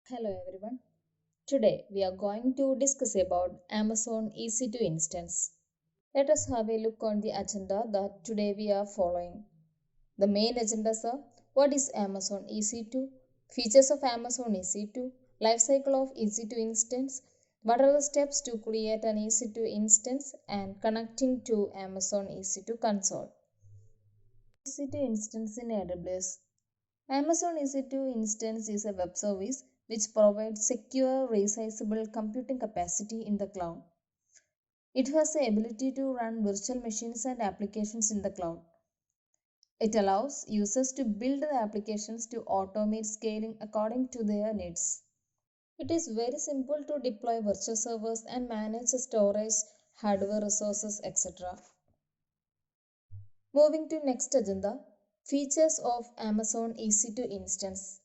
Hello everyone. Today we are going to discuss about Amazon EC2 instance. Let us have a look on the agenda that today we are following. The main agendas are: what is Amazon EC2, features of Amazon EC2, life cycle of EC2 instance, what are the steps to create an EC2 instance, and connecting to Amazon EC2 console. EC2 instance in AWS. Amazon EC2 instance is a web service which provides secure, resizable computing capacity in the cloud. It has the ability to run virtual machines and applications in the cloud. It allows users to build the applications to automate scaling according to their needs. It is very simple to deploy virtual servers and manage the storage, hardware resources, etc. Moving to next agenda, features of Amazon EC2 instance.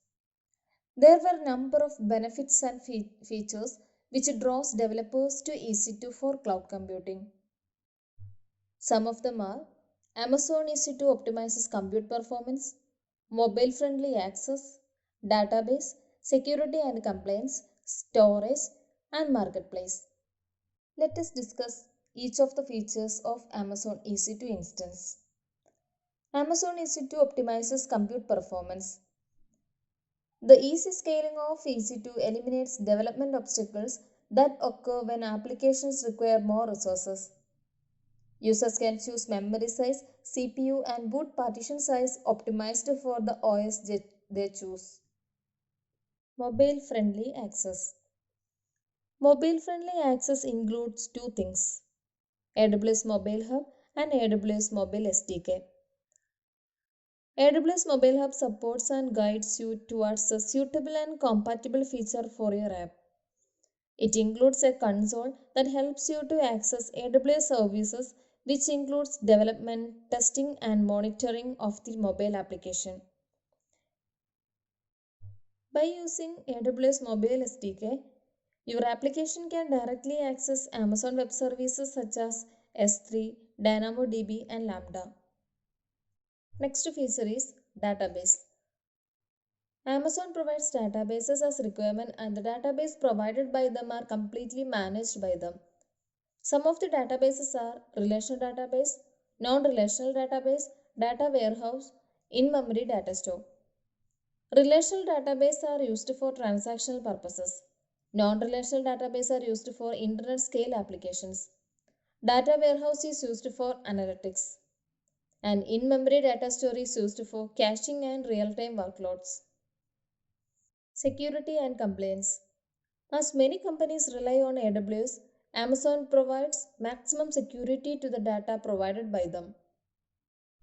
There were a number of benefits and features which draws developers to EC2 for cloud computing. Some of them are: Amazon EC2 optimizes compute performance, mobile friendly access, database, security and compliance, storage, and marketplace. Let us discuss each of the features of Amazon EC2 instance. Amazon EC2 optimizes compute performance. The easy scaling of EC2 eliminates development obstacles that occur when applications require more resources. Users can choose memory size, CPU, and boot partition size optimized for the OS they choose. Mobile friendly access. Mobile friendly access includes two things: AWS Mobile Hub and AWS Mobile SDK. AWS Mobile Hub supports and guides you towards a suitable and compatible feature for your app. It includes a console that helps you to access AWS services, which includes development, testing, and monitoring of the mobile application. By using AWS Mobile SDK, your application can directly access Amazon Web Services such as S3, DynamoDB, and Lambda. Next feature is database. Amazon provides databases as requirement, and the database provided by them are completely managed by them. Some of the databases are relational database, non-relational database, data warehouse, in-memory data store. Relational databases are used for transactional purposes. Non-relational databases are used for internet scale applications. Data warehouse is used for analytics. And in-memory data store is used for caching and real-time workloads. Security and compliance. As many companies rely on AWS, Amazon provides maximum security to the data provided by them.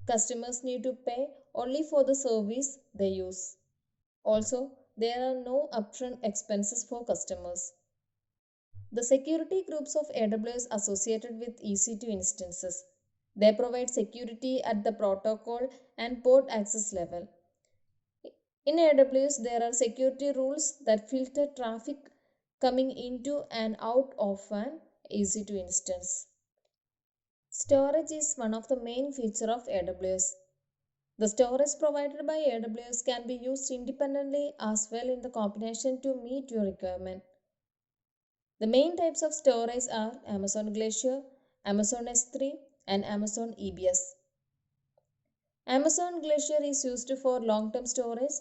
Customers need to pay only for the service they use. Also, there are no upfront expenses for customers. The security groups of AWS associated with EC2 instances. They provide security at the protocol and port access level. In AWS, there are security rules that filter traffic coming into and out of an EC2 instance. Storage is one of the main features of AWS. The storage provided by AWS can be used independently as well in the combination to meet your requirement. The main types of storage are Amazon Glacier, Amazon S3, and Amazon EBS. Amazon Glacier is used for long-term storage,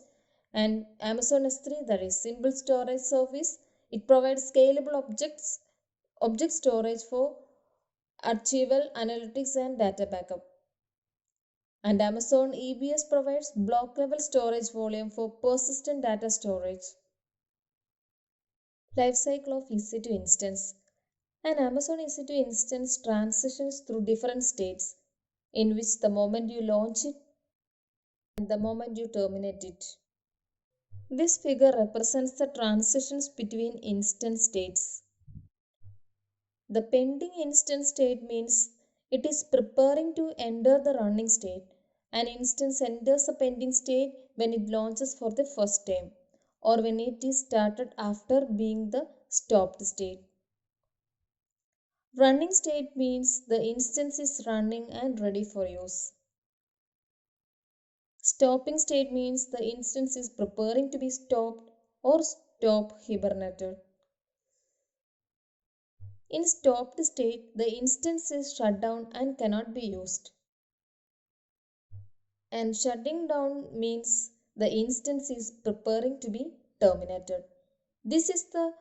and Amazon S3, that is simple storage service, it provides scalable object storage for archival, analytics, and data backup. And Amazon EBS provides block level storage volume for persistent data storage. Lifecycle of EC2 instance. An Amazon EC2 instance transitions through different states, in which the moment you launch it and the moment you terminate it. This figure represents the transitions between instance states. The pending instance state means it is preparing to enter the running state. An instance enters the pending state when it launches for the first time, or when it is started after being the stopped state. Running state means the instance is running and ready for use. Stopping state means the instance is preparing to be stopped or stop hibernated. In stopped state, the instance is shut down and cannot be used. And shutting down means the instance is preparing to be terminated. This is the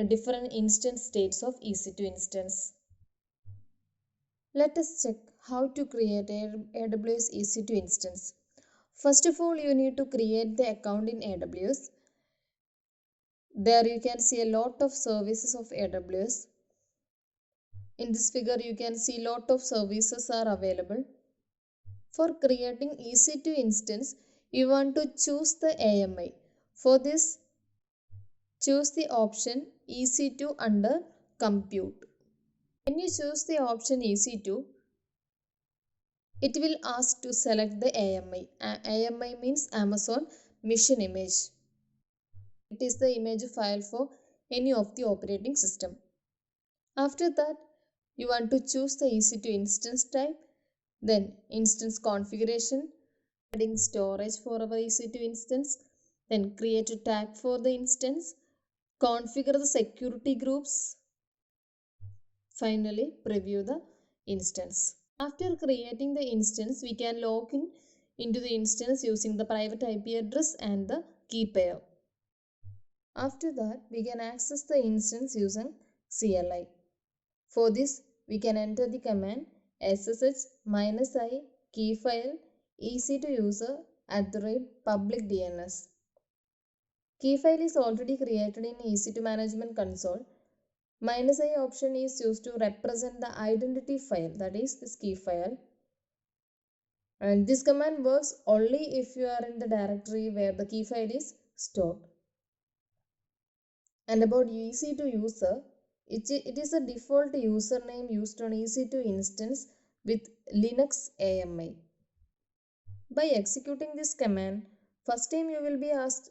different instance states of EC2 instance. Let us check how to create a AWS EC2 instance. First of all, you need to create the account in AWS. There you can see a lot of services of AWS. In this figure, you can see lot of services are available. For creating EC2 instance, you want to choose the AMI. For this, choose the option EC2 under compute. When you choose the option EC2, it will ask to select the AMI. AMI means Amazon Mission Image. It is the image file for any of the operating system. After that, you want to choose the EC2 instance type, then instance configuration, adding storage for our EC2 instance, then create a tag for the instance, configure the security groups, finally preview the instance. After creating the instance, we can log in into the instance using the private IP address and the key pair. After that, we can access the instance using CLI. For this, we can enter the command ssh-i keyfile ec2 user @public DNS. Keyfile is already created in EC2 management console. -i option is used to represent the identity file, that is this key file. And this command works only if you are in the directory where the key file is stored. And about EC2 user, it is a default username used on EC2 instance with Linux AMI. By executing this command, first time you will be asked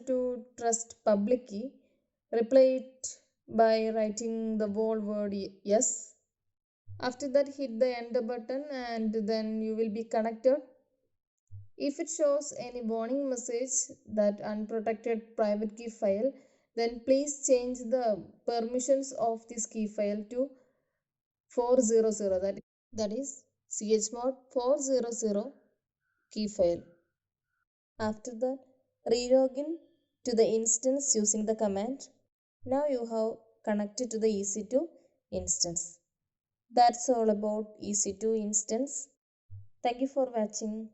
to trust public key. Reply it by writing the whole word yes. After that, hit the enter button and then you will be connected. If it shows any warning message that unprotected private key file, then please change the permissions of this key file to 400, that is chmod 400 key file. After that, re-login to the instance using the command. Now you have connected to the EC2 instance. That's all about EC2 instance. Thank you for watching.